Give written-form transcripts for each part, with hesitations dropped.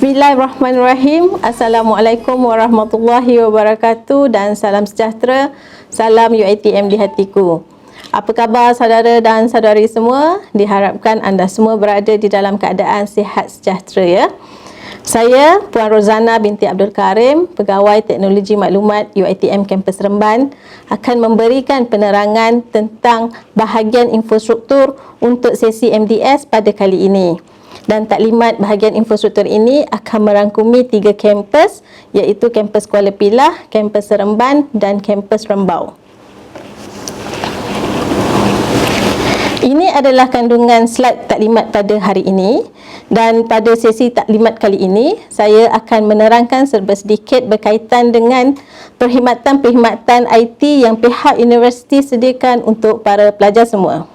Bismillahirrahmanirrahim. Assalamualaikum warahmatullahi wabarakatuh dan salam sejahtera. Salam UiTM di hatiku. Apa khabar saudara dan saudari semua? Diharapkan anda semua berada di dalam keadaan sihat sejahtera ya. Saya Puan Rozana binti Abdul Karim, Pegawai Teknologi Maklumat UiTM Kampus Seremban, akan memberikan penerangan tentang bahagian infrastruktur untuk sesi MDS pada kali ini. Dan taklimat bahagian infrastruktur ini akan merangkumi 3 kampus, iaitu kampus Kuala Pilah, kampus Seremban dan kampus Rembau. Ini adalah kandungan slide taklimat pada hari ini, dan pada sesi taklimat kali ini saya akan menerangkan serba sedikit berkaitan dengan perkhidmatan-perkhidmatan IT yang pihak universiti sediakan untuk para pelajar semua.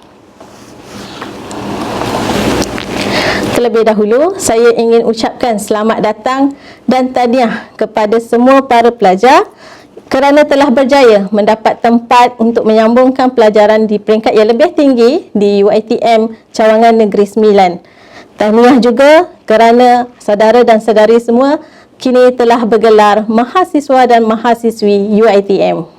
Terlebih dahulu, saya ingin ucapkan selamat datang dan tahniah kepada semua para pelajar kerana telah berjaya mendapat tempat untuk menyambungkan pelajaran di peringkat yang lebih tinggi di UiTM Cawangan Negeri Sembilan. Tahniah juga kerana saudara dan saudari semua kini telah bergelar mahasiswa dan mahasiswi UiTM.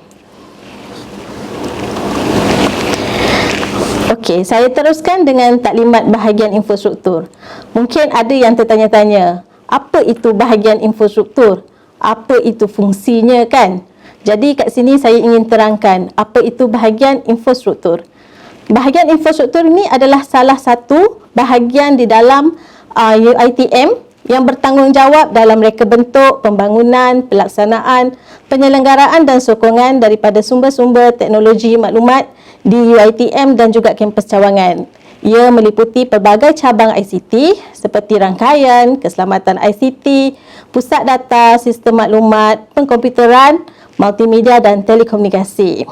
Okey, saya teruskan dengan taklimat bahagian infrastruktur. Mungkin ada yang tertanya-tanya, apa itu bahagian infrastruktur? Apa itu fungsinya kan? Jadi kat sini saya ingin terangkan apa itu bahagian infrastruktur. Bahagian infrastruktur ini adalah salah satu bahagian di dalam UiTM yang bertanggungjawab dalam reka bentuk, pembangunan, pelaksanaan, penyelenggaraan dan sokongan daripada sumber-sumber teknologi maklumat di UiTM dan juga kampus Cawangan. Ia meliputi pelbagai cabang ICT seperti rangkaian, keselamatan ICT, pusat data, sistem maklumat, pengkomputeran, multimedia dan telekomunikasi.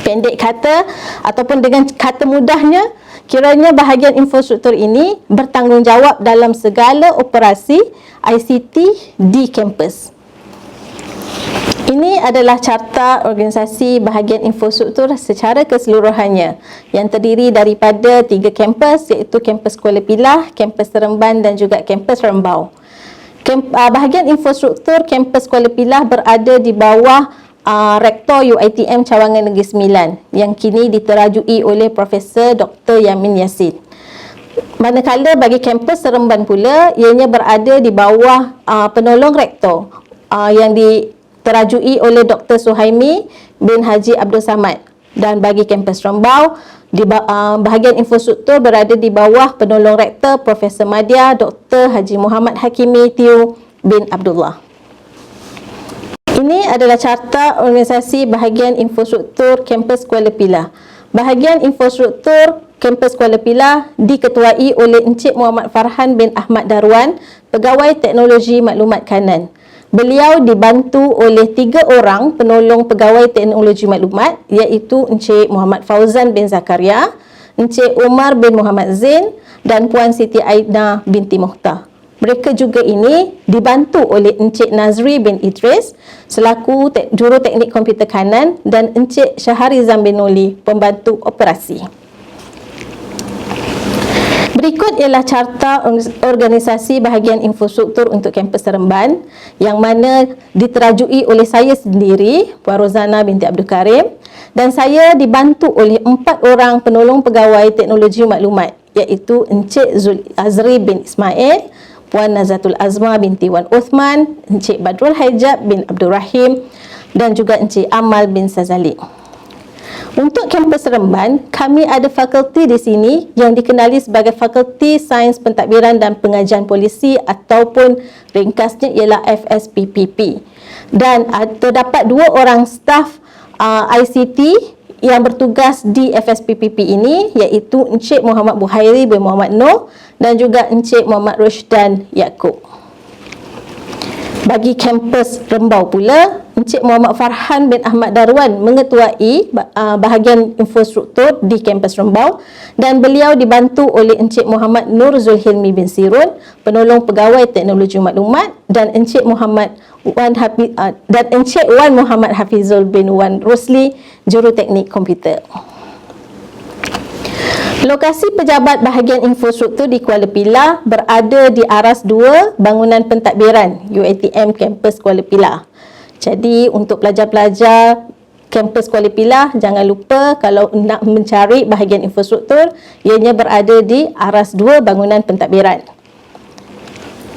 Pendek kata ataupun dengan kata mudahnya, kiranya bahagian infrastruktur ini bertanggungjawab dalam segala operasi ICT di kampus. Ini adalah carta organisasi bahagian infrastruktur secara keseluruhannya yang terdiri daripada 3 kampus, iaitu kampus Kuala Pilah, kampus Seremban dan juga kampus Rembau. Bahagian infrastruktur kampus Kuala Pilah berada di bawah Rektor UiTM Cawangan Negeri Sembilan yang kini diterajui oleh Profesor Dr. Yamin Yassin. Manakala bagi kampus Seremban pula, ianya berada di bawah penolong rektor yang diterajui oleh Dr. Suhaimi bin Haji Abdul Samad. Dan bagi kampus Rembau, bahagian infrastruktur berada di bawah penolong rektor Profesor Madya Dr. Haji Muhammad Hakimi Tiu bin Abdullah. Ini adalah carta organisasi bahagian infrastruktur kampus Kuala Pilah. Bahagian infrastruktur kampus Kuala Pilah diketuai oleh Encik Muhammad Farhan bin Ahmad Darwan, Pegawai Teknologi Maklumat Kanan. Beliau dibantu oleh 3 orang penolong pegawai teknologi maklumat, iaitu Encik Muhammad Fauzan bin Zakaria, Encik Umar bin Muhammad Zain dan Puan Siti Aidna binti Muhtar. Mereka juga ini dibantu oleh Encik Nazri bin Idris selaku juru teknik komputer kanan dan Encik Syaharizam bin Noli, pembantu operasi. Berikut ialah carta organisasi bahagian infrastruktur untuk kampus Seremban yang mana diterajui oleh saya sendiri, Puan Rozana binti Abdul Karim, dan saya dibantu oleh 4 orang penolong pegawai teknologi maklumat, iaitu Encik Azri bin Ismail, Puan Nazatul Azma binti Wan Uthman, Encik Badrul Haijab bin Abdul Rahim dan juga Encik Amal bin Sazali. Untuk kampus Seremban, kami ada fakulti di sini yang dikenali sebagai Fakulti Sains Pentadbiran dan Pengajian Polisi ataupun ringkasnya ialah FSPPP. Dan terdapat 2 orang staf ICT yang bertugas di FSPPP ini, iaitu Encik Muhammad Buhairi bin Muhammad Noh dan juga Encik Muhammad Rushdan Yaakob. Bagi kampus Rembau pula, Encik Muhammad Farhan bin Ahmad Darwan mengetuai bahagian infrastruktur di kampus Rembau dan beliau dibantu oleh Encik Muhammad Nur Zulhilmi bin Sirun, penolong pegawai teknologi maklumat, dan Encik Muhammad Wan Muhammad Hafizul bin Wan Rosli, juru teknik komputer. Lokasi pejabat bahagian infrastruktur di Kuala Pilah berada di aras 2 bangunan pentadbiran UiTM kampus Kuala Pilah. Jadi untuk pelajar-pelajar kampus Kuala Pilah, jangan lupa kalau nak mencari bahagian infrastruktur, ianya berada di aras 2 bangunan pentadbiran.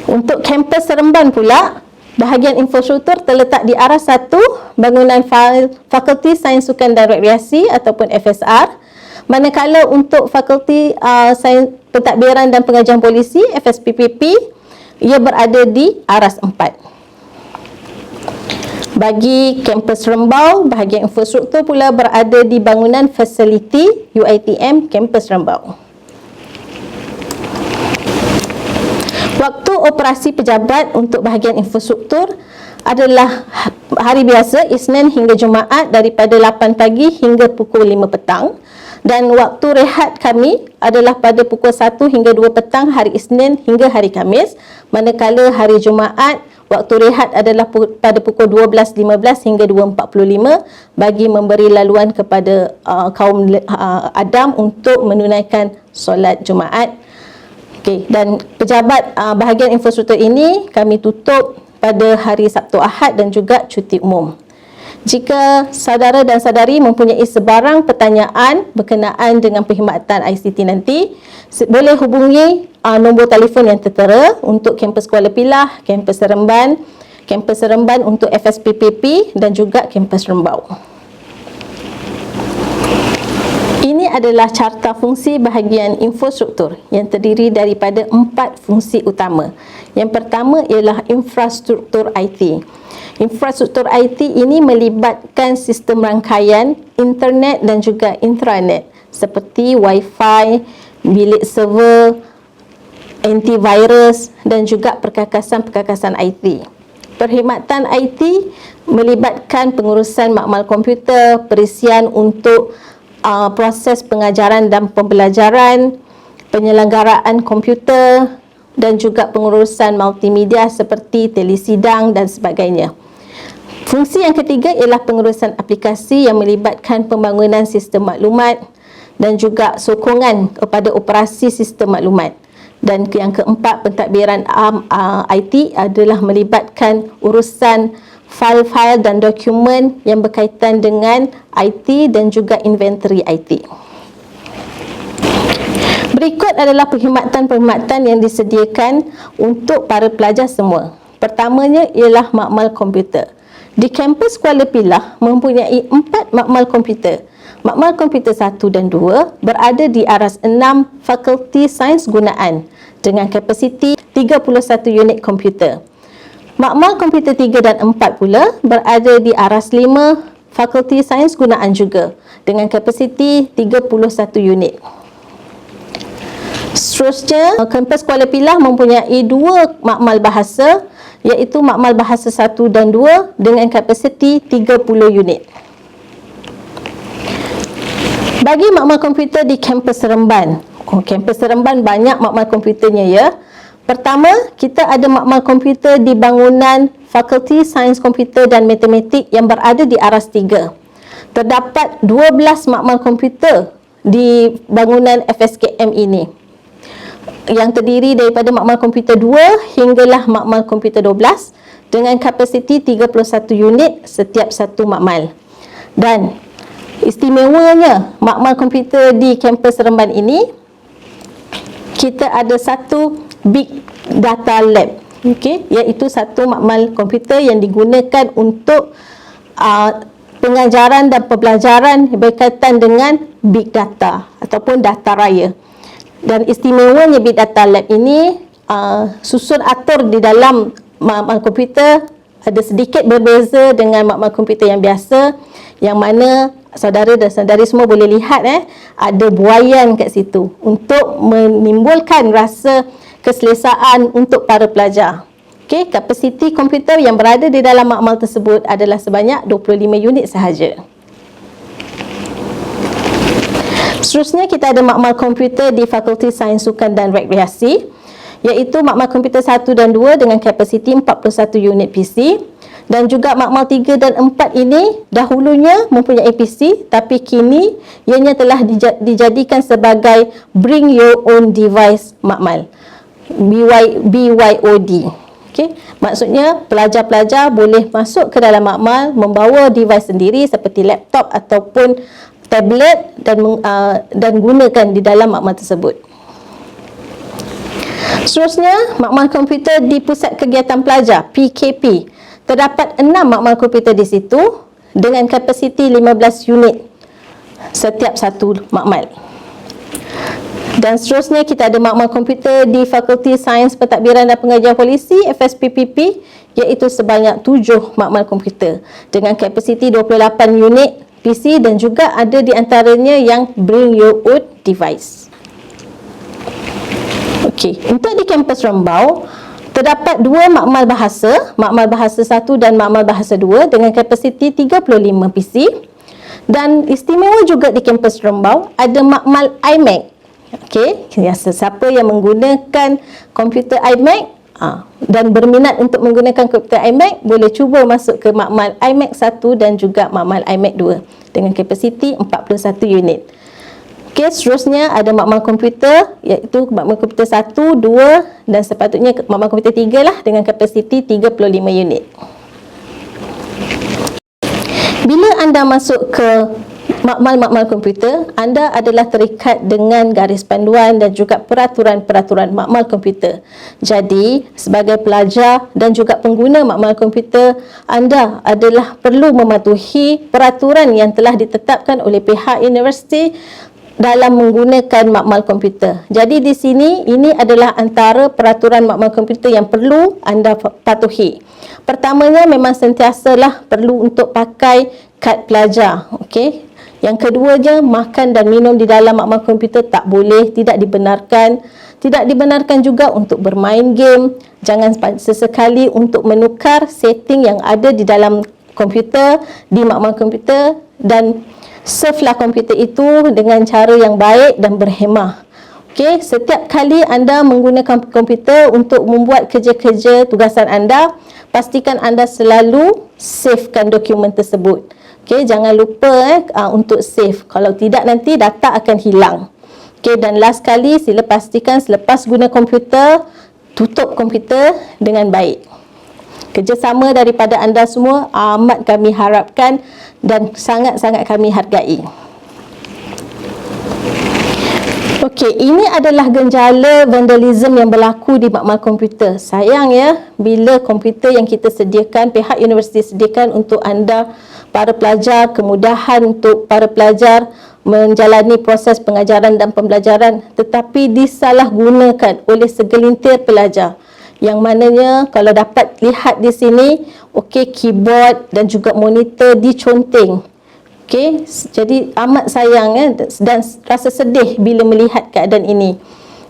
Untuk kampus Seremban pula, bahagian infrastruktur terletak di aras 1 bangunan Fakulti Sains Sukan dan Rekreasi ataupun FSR. Manakala untuk Fakulti Sains Pentadbiran dan Pengajian Polisi FSPPP, ia berada di aras 4. Bagi kampus Rembau, bahagian infrastruktur pula berada di bangunan fasiliti UiTM kampus Rembau. Waktu operasi pejabat untuk bahagian infrastruktur adalah hari biasa Isnin hingga Jumaat daripada 8 pagi hingga pukul 5 petang. Dan waktu rehat kami adalah pada pukul 1 hingga 2 petang hari Isnin hingga hari Khamis. Manakala hari Jumaat, waktu rehat adalah pada pukul 12.15 hingga 2.45 bagi memberi laluan kepada kaum Adam untuk menunaikan solat Jumaat. Okey, dan pejabat bahagian infrastruktur ini kami tutup pada hari Sabtu Ahad dan juga cuti umum. Jika saudara dan saudari mempunyai sebarang pertanyaan berkenaan dengan perkhidmatan ICT nanti, boleh hubungi nombor telefon yang tertera untuk kampus Kuala Pilah, kampus Seremban untuk FSPPP dan juga kampus Rembau. Ini adalah carta fungsi bahagian infrastruktur yang terdiri daripada 4 fungsi utama. Yang pertama ialah infrastruktur IT. Infrastruktur IT ini melibatkan sistem rangkaian, internet dan juga intranet seperti Wi-Fi, bilik server, antivirus dan juga perkakasan-perkakasan IT. Perkhidmatan IT melibatkan pengurusan makmal komputer, perisian untuk proses pengajaran dan pembelajaran, penyelenggaraan komputer dan juga pengurusan multimedia seperti telesidang dan sebagainya. Fungsi yang ketiga ialah pengurusan aplikasi yang melibatkan pembangunan sistem maklumat dan juga sokongan kepada operasi sistem maklumat. Dan yang keempat, pentadbiran IT adalah melibatkan urusan fail-fail dan dokumen yang berkaitan dengan IT dan juga inventory IT. Berikut adalah perkhidmatan-perkhidmatan yang disediakan untuk para pelajar semua. Pertamanya ialah makmal komputer. Di kampus Kuala Pilah mempunyai 4 makmal komputer. Makmal komputer 1 dan 2 berada di aras 6 Fakulti Sains Gunaan dengan kapasiti 31 unit komputer. Makmal komputer 3 dan 4 pula berada di aras 5 Fakulti Sains Gunaan juga dengan kapasiti 31 unit. Seterusnya, kampus Kuala Pilah mempunyai 2 makmal bahasa, iaitu makmal bahasa 1 dan 2 dengan kapasiti 30 unit. Bagi makmal komputer di kampus Seremban, kampus Seremban banyak makmal komputernya ya. Pertama, kita ada makmal komputer di bangunan Fakulti Sains Komputer dan Matematik yang berada di aras 3. Terdapat 12 makmal komputer di bangunan FSKM ini, yang terdiri daripada makmal komputer 2 hinggalah makmal komputer 12 dengan kapasiti 31 unit setiap satu makmal. Dan istimewanya makmal komputer di kampus Seremban ini, kita ada satu Big Data Lab, iaitu satu makmal komputer yang digunakan untuk pengajaran dan pembelajaran berkaitan dengan Big Data ataupun data raya. Dan istimewanya Big Data Lab ini, susun atur di dalam makmal komputer ada sedikit berbeza dengan makmal komputer yang biasa, yang mana saudara dan saudari semua boleh lihat ada buaian kat situ untuk menimbulkan rasa keselesaan untuk para pelajar. Okey, kapasiti komputer yang berada di dalam makmal tersebut adalah sebanyak 25 unit sahaja. Seterusnya, kita ada makmal komputer di Fakulti Sains Sukan dan Rekreasi, iaitu makmal komputer 1 dan 2 dengan kapasiti 41 unit PC. Dan juga makmal 3 dan 4 ini dahulunya mempunyai PC, tapi kini ianya telah dijadikan sebagai bring your own device makmal, BYOD. Okay. Maksudnya pelajar-pelajar boleh masuk ke dalam makmal membawa device sendiri seperti laptop ataupun tablet dan gunakan di dalam makmal tersebut. Seterusnya, makmal komputer di Pusat Kegiatan Pelajar PKP. Terdapat 6 makmal komputer di situ dengan kapasiti 15 unit setiap satu makmal. Dan seterusnya kita ada makmal komputer di Fakulti Sains Pentadbiran dan Pengajian Polisi FSPPP, iaitu sebanyak 7 makmal komputer dengan kapasiti 28 unit PC dan juga ada di antaranya yang bring your own device. Okey, untuk di kampus Rembau terdapat 2 makmal bahasa 1 dan makmal bahasa 2 dengan kapasiti 35 PC. Dan istimewa juga di kampus Rembau ada makmal iMac. Okey, sesiapa yang menggunakan komputer iMac dan berminat untuk menggunakan komputer iMac boleh cuba masuk ke makmal iMac 1 dan juga makmal iMac 2 dengan kapasiti 41 unit. Okey, seterusnya ada makmal komputer iaitu makmal komputer 1, 2 dan sepatutnya makmal komputer 3 lah dengan kapasiti 35 unit. Bila anda masuk ke makmal-makmal komputer, anda adalah terikat dengan garis panduan dan juga peraturan-peraturan makmal komputer. Jadi, sebagai pelajar dan juga pengguna makmal komputer, anda adalah perlu mematuhi peraturan yang telah ditetapkan oleh pihak universiti dalam menggunakan makmal komputer. Jadi di sini, ini adalah antara peraturan makmal komputer yang perlu anda patuhi. Pertamanya memang sentiasalah perlu untuk pakai kad pelajar. Okey. Yang keduanya, makan dan minum di dalam makmal komputer tak boleh, tidak dibenarkan. Tidak dibenarkan juga untuk bermain game. Jangan sesekali untuk menukar setting yang ada di dalam komputer, di makmal komputer, dan servelah komputer itu dengan cara yang baik dan berhemah. Okey, setiap kali anda menggunakan komputer untuk membuat kerja-kerja tugasan anda, pastikan anda selalu savekan dokumen tersebut. Okey, jangan lupa untuk save. Kalau tidak nanti data akan hilang. Okey, dan last kali sila pastikan selepas guna komputer, tutup komputer dengan baik. Kerjasama daripada anda semua amat kami harapkan dan sangat-sangat kami hargai. Okey, ini adalah genjala vandalisme yang berlaku di makmal komputer. Sayang ya, bila komputer yang kita sediakan, pihak universiti sediakan untuk anda, para pelajar, kemudahan untuk para pelajar menjalani proses pengajaran dan pembelajaran, tetapi disalahgunakan oleh segelintir pelajar. Yang mananya kalau dapat lihat di sini, okey, keyboard dan juga monitor diconteng. Okey, jadi amat sayang dan rasa sedih bila melihat keadaan ini.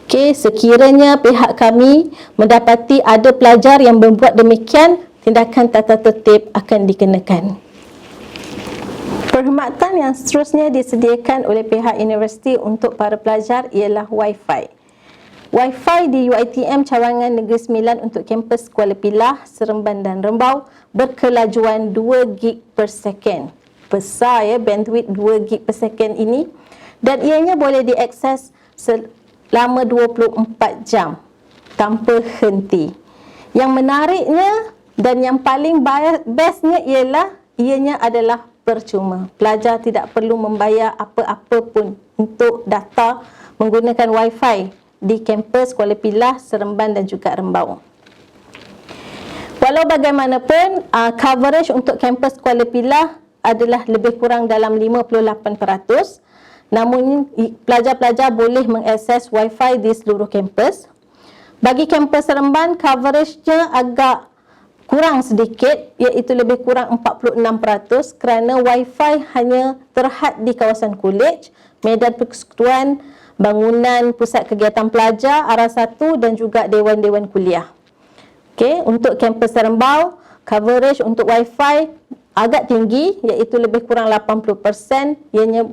Okey, sekiranya pihak kami mendapati ada pelajar yang membuat demikian, tindakan tata tertib akan dikenakan. Perkhidmatan yang seterusnya disediakan oleh pihak universiti untuk para pelajar ialah Wi-Fi. Wi-Fi di UiTM Cawangan Negeri Sembilan untuk kampus Kuala Pilah, Seremban dan Rembau berkelajuan 2 gig per second. Besar ya bandwidth 2 gig per second ini, dan ianya boleh diakses selama 24 jam tanpa henti. Yang menariknya dan yang paling bestnya ialah ianya adalah percuma. Pelajar tidak perlu membayar apa-apa pun untuk data menggunakan Wi-Fi di kampus Kuala Pilah, Seremban dan juga Rembau. Walau bagaimanapun, coverage untuk kampus Kuala Pilah adalah lebih kurang dalam 58%. Namun, pelajar-pelajar boleh mengakses Wi-Fi di seluruh kampus. Bagi kampus Seremban, coveragenya agak kurang sedikit, iaitu lebih kurang 46% kerana Wi-Fi hanya terhad di kawasan kolej, medan persekutuan, bangunan pusat kegiatan pelajar, arah 1 dan juga dewan-dewan kuliah. Okey, untuk kampus Rembau, coverage untuk Wi-Fi agak tinggi, iaitu lebih kurang 80%, ianya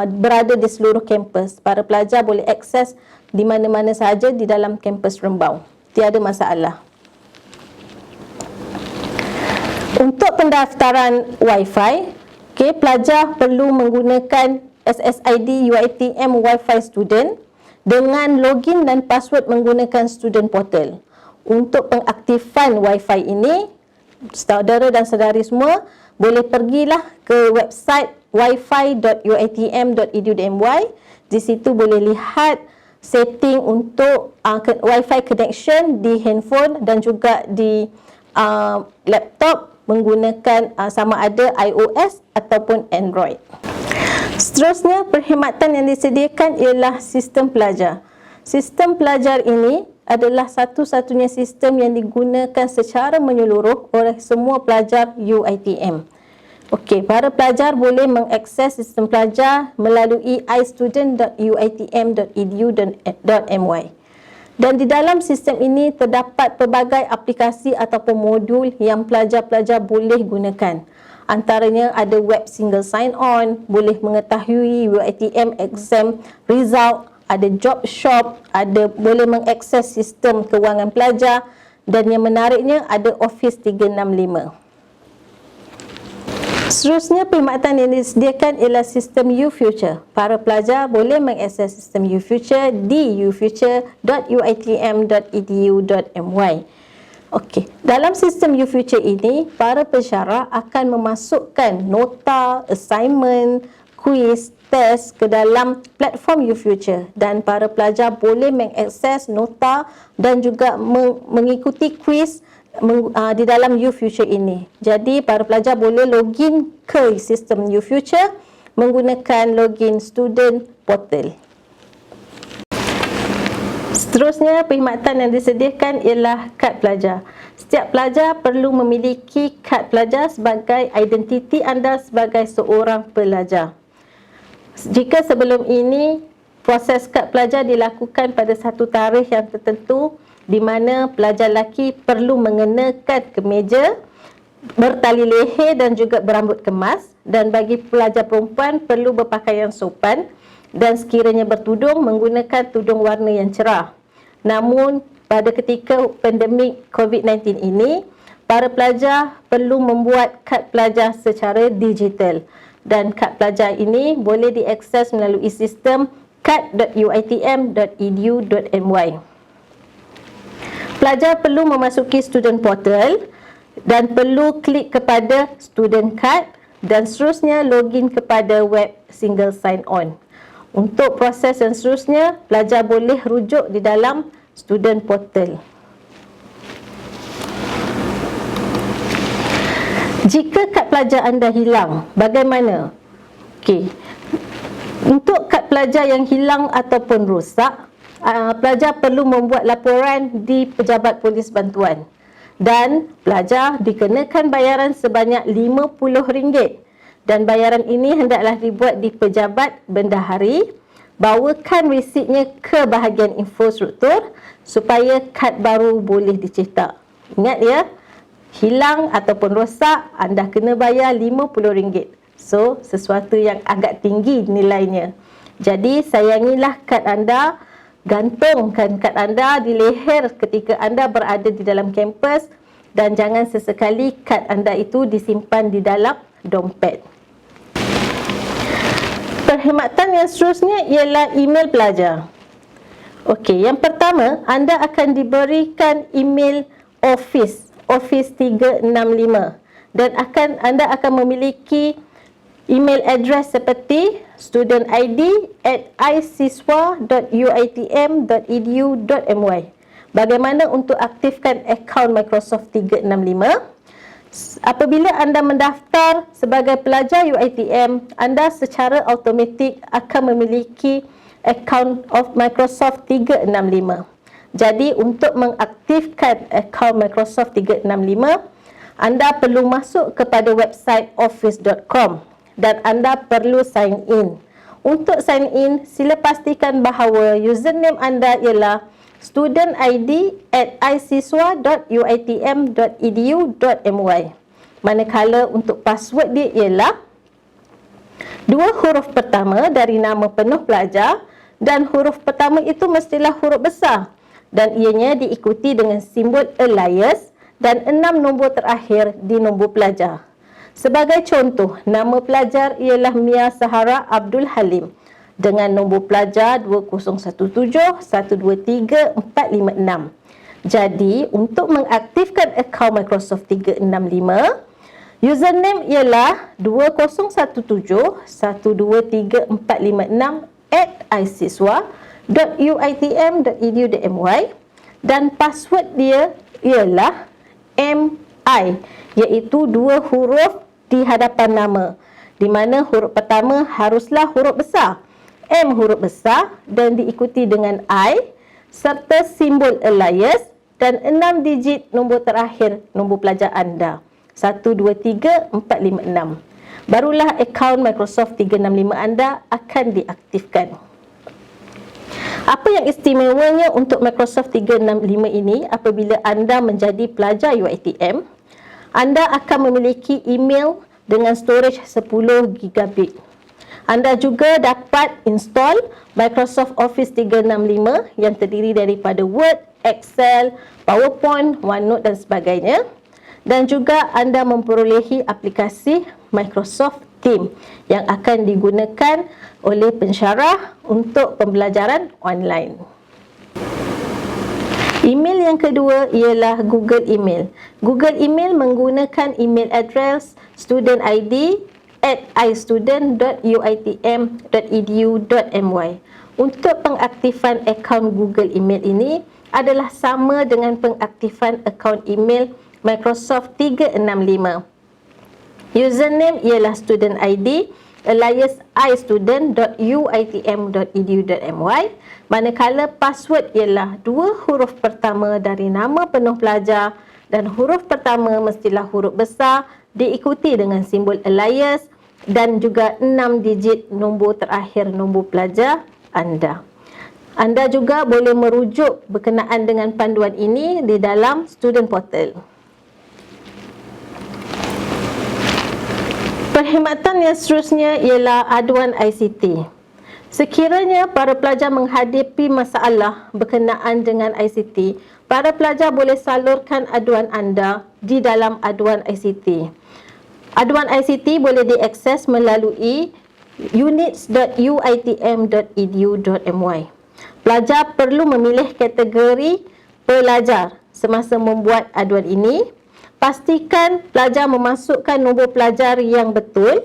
berada di seluruh kampus. Para pelajar boleh akses di mana-mana sahaja di dalam kampus Rembau. Tiada masalah. Untuk pendaftaran Wi-Fi, pelajar perlu menggunakan SSID UiTM Wi-Fi Student dengan login dan password menggunakan student portal. Untuk pengaktifan Wi-Fi ini, saudara dan saudari semua boleh pergilah ke website wifi.uitm.edu.my. Di situ boleh lihat setting untuk Wi-Fi connection di handphone dan juga di laptop menggunakan sama ada iOS ataupun Android. Seterusnya, perkhidmatan yang disediakan ialah sistem pelajar. Sistem pelajar ini adalah satu-satunya sistem yang digunakan secara menyeluruh oleh semua pelajar UiTM. Okey, para pelajar boleh mengakses sistem pelajar melalui istudent.uitm.edu.my. Dan di dalam sistem ini terdapat pelbagai aplikasi ataupun modul yang pelajar-pelajar boleh gunakan. Antaranya ada web single sign-on, boleh mengetahui UiTM exam result, ada job shop, boleh mengakses sistem kewangan pelajar, dan yang menariknya ada Office 365. Seterusnya, perkhidmatan yang disediakan ialah sistem UFuture. Para pelajar boleh mengakses sistem UFuture di ufuture.uitm.edu.my. Okey, dalam sistem UFuture ini, para pensyarah akan memasukkan nota, assignment, kuis, test ke dalam platform UFuture, dan para pelajar boleh mengakses nota dan juga mengikuti kuis di dalam UFuture ini. Jadi para pelajar boleh login ke sistem UFuture menggunakan login student portal. Seterusnya, perkhidmatan yang disediakan ialah kad pelajar. Setiap pelajar perlu memiliki kad pelajar sebagai identiti anda sebagai seorang pelajar. Jika sebelum ini proses kad pelajar dilakukan pada satu tarikh yang tertentu, di mana pelajar lelaki perlu mengenakan kemeja, bertali leher dan juga berambut kemas, dan bagi pelajar perempuan perlu berpakaian sopan dan sekiranya bertudung menggunakan tudung warna yang cerah. Namun pada ketika pandemik COVID-19 ini, para pelajar perlu membuat kad pelajar secara digital, dan kad pelajar ini boleh diakses melalui sistem kad.uitm.edu.my. Pelajar perlu memasuki student portal dan perlu klik kepada student card dan seterusnya login kepada web single sign on. Untuk proses yang seterusnya, pelajar boleh rujuk di dalam student portal. Jika kad pelajar anda hilang, bagaimana? Okey. Untuk kad pelajar yang hilang ataupun rosak, pelajar perlu membuat laporan di Pejabat Polis Bantuan, dan pelajar dikenakan bayaran sebanyak RM50, dan bayaran ini hendaklah dibuat di Pejabat Bendahari. Bawakan resitnya ke bahagian infrastruktur supaya kad baru boleh dicetak. Ingat ya, hilang ataupun rosak, anda kena bayar RM50. So, sesuatu yang agak tinggi nilainya. Jadi, sayangilah kad anda, gantungkan kad anda di leher ketika anda berada di dalam kampus, dan jangan sesekali kad anda itu disimpan di dalam dompet. Perkhidmatan yang seterusnya ialah email pelajar. Okey, yang pertama, anda akan diberikan email Office 365, dan anda akan memiliki email address seperti studentid@isiswa.uitm.edu.my. Bagaimana untuk aktifkan akaun Microsoft 365? Apabila anda mendaftar sebagai pelajar UiTM, anda secara automatik akan memiliki akaun of Microsoft 365. Jadi untuk mengaktifkan akaun Microsoft 365, anda perlu masuk kepada website office.com dan anda perlu sign in. Untuk sign in, sila pastikan bahawa username anda ialah studentid@isiswa.uitm.edu.my. Manakala untuk password dia ialah 2 huruf pertama dari nama penuh pelajar, dan huruf pertama itu mestilah huruf besar dan ianya diikuti dengan simbol alias dan 6 nombor terakhir di nombor pelajar. Sebagai contoh, nama pelajar ialah Mia Sahara Abdul Halim dengan nombor pelajar 2017123456. Jadi, untuk mengaktifkan akaun Microsoft 365, username ialah 20131456@isiswa.uitm.edu.my dan password dia ialah MI, iaitu 2 huruf di hadapan nama, di mana huruf pertama haruslah huruf besar, M huruf besar dan diikuti dengan I serta simbol alias dan 6 digit nombor terakhir nombor pelajar anda, 123456. Barulah akaun Microsoft 365 anda akan diaktifkan. Apa yang istimewanya untuk Microsoft 365 ini apabila anda menjadi pelajar UiTM? Anda akan memiliki email dengan storage 10 GB. Anda juga dapat install Microsoft Office 365 yang terdiri daripada Word, Excel, PowerPoint, OneNote dan sebagainya. Dan juga anda memperolehi aplikasi Microsoft Teams yang akan digunakan oleh pensyarah untuk pembelajaran online. Email yang kedua ialah Google Email. Google Email menggunakan email address student ID @istudent.uitm.edu.my. Untuk pengaktifan akaun Google Email ini adalah sama dengan pengaktifan akaun email Microsoft 365. Username ialah student ID alias istudent.uitm.edu.my, manakala password ialah 2 huruf pertama dari nama penuh pelajar dan huruf pertama mestilah huruf besar diikuti dengan simbol alias dan juga 6 digit nombor terakhir nombor pelajar anda. Anda juga boleh merujuk berkenaan dengan panduan ini di dalam student portal. Perkhidmatan yang seterusnya ialah aduan ICT. Sekiranya para pelajar menghadapi masalah berkenaan dengan ICT, para pelajar boleh salurkan aduan anda di dalam aduan ICT. Aduan ICT boleh diakses melalui units.uitm.edu.my. Pelajar perlu memilih kategori pelajar semasa membuat aduan ini. Pastikan pelajar memasukkan nombor pelajar yang betul,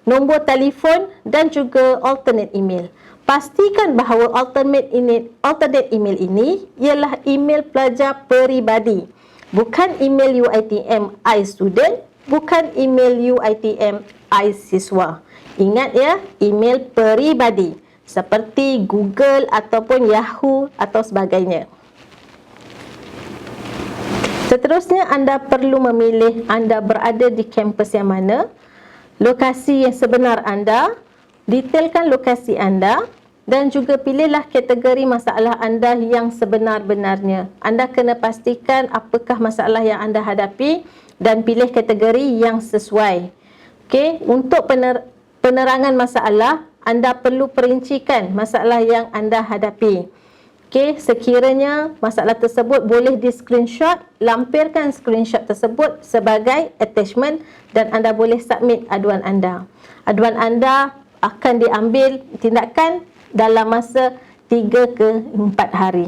nombor telefon dan juga alternate email. Pastikan bahawa alternate email ini ialah email pelajar peribadi, bukan email UiTM iStudent, bukan email UiTM iSiswa. Ingat ya, email peribadi seperti Google ataupun Yahoo atau sebagainya. Seterusnya, anda perlu memilih anda berada di kampus yang mana, lokasi yang sebenar anda, detailkan lokasi anda dan juga pilihlah kategori masalah anda yang sebenar-benarnya. Anda kena pastikan apakah masalah yang anda hadapi dan pilih kategori yang sesuai. Okey, untuk penerangan masalah, anda perlu perincikan masalah yang anda hadapi. Okey, sekiranya masalah tersebut boleh di screenshot, lampirkan screenshot tersebut sebagai attachment dan anda boleh submit aduan anda. Aduan anda akan diambil tindakan dalam masa 3 ke 4 hari.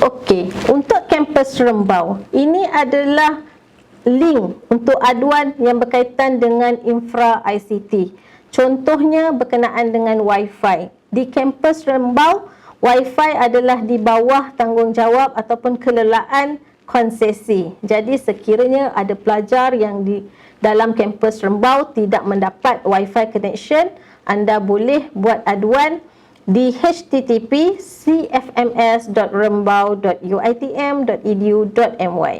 Okey, untuk kampus Rembau, ini adalah link untuk aduan yang berkaitan dengan infra ICT. Contohnya berkenaan dengan Wi-Fi. Di kampus Rembau, Wi-Fi adalah di bawah tanggungjawab ataupun kelelaan konsesi. Jadi sekiranya ada pelajar yang di dalam kampus Rembau tidak mendapat Wi-Fi connection, anda boleh buat aduan di https://cfms.rembau.uitm.edu.my.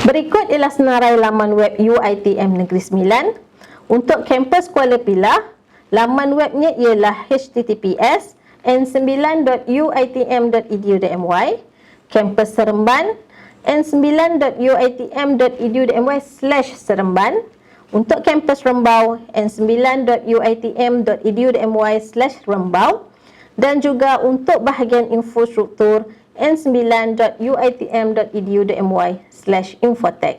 Berikut ialah senarai laman web UiTM Negeri Sembilan. Untuk kampus Kuala Pilah, laman webnya ialah https://n9.uitm.edu.my. Kampus Seremban, n9.uitm.edu.my/seremban. Untuk kampus Rembau, n9.uitm.edu.my/rembau. dan juga untuk bahagian infrastruktur n9.uitm.edu.my/infotech.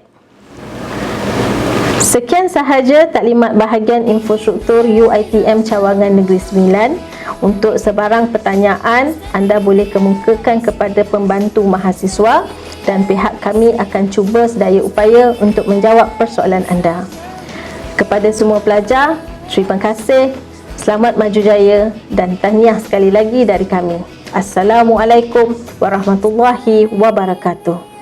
Sekian sahaja taklimat bahagian infrastruktur UiTM Cawangan Negeri Sembilan. Untuk sebarang pertanyaan, anda boleh kemukakan kepada pembantu mahasiswa dan pihak kami akan cuba sedaya upaya untuk menjawab persoalan anda. Kepada semua pelajar, terima kasih, selamat maju jaya dan tahniah sekali lagi dari kami. Assalamualaikum warahmatullahi wabarakatuh.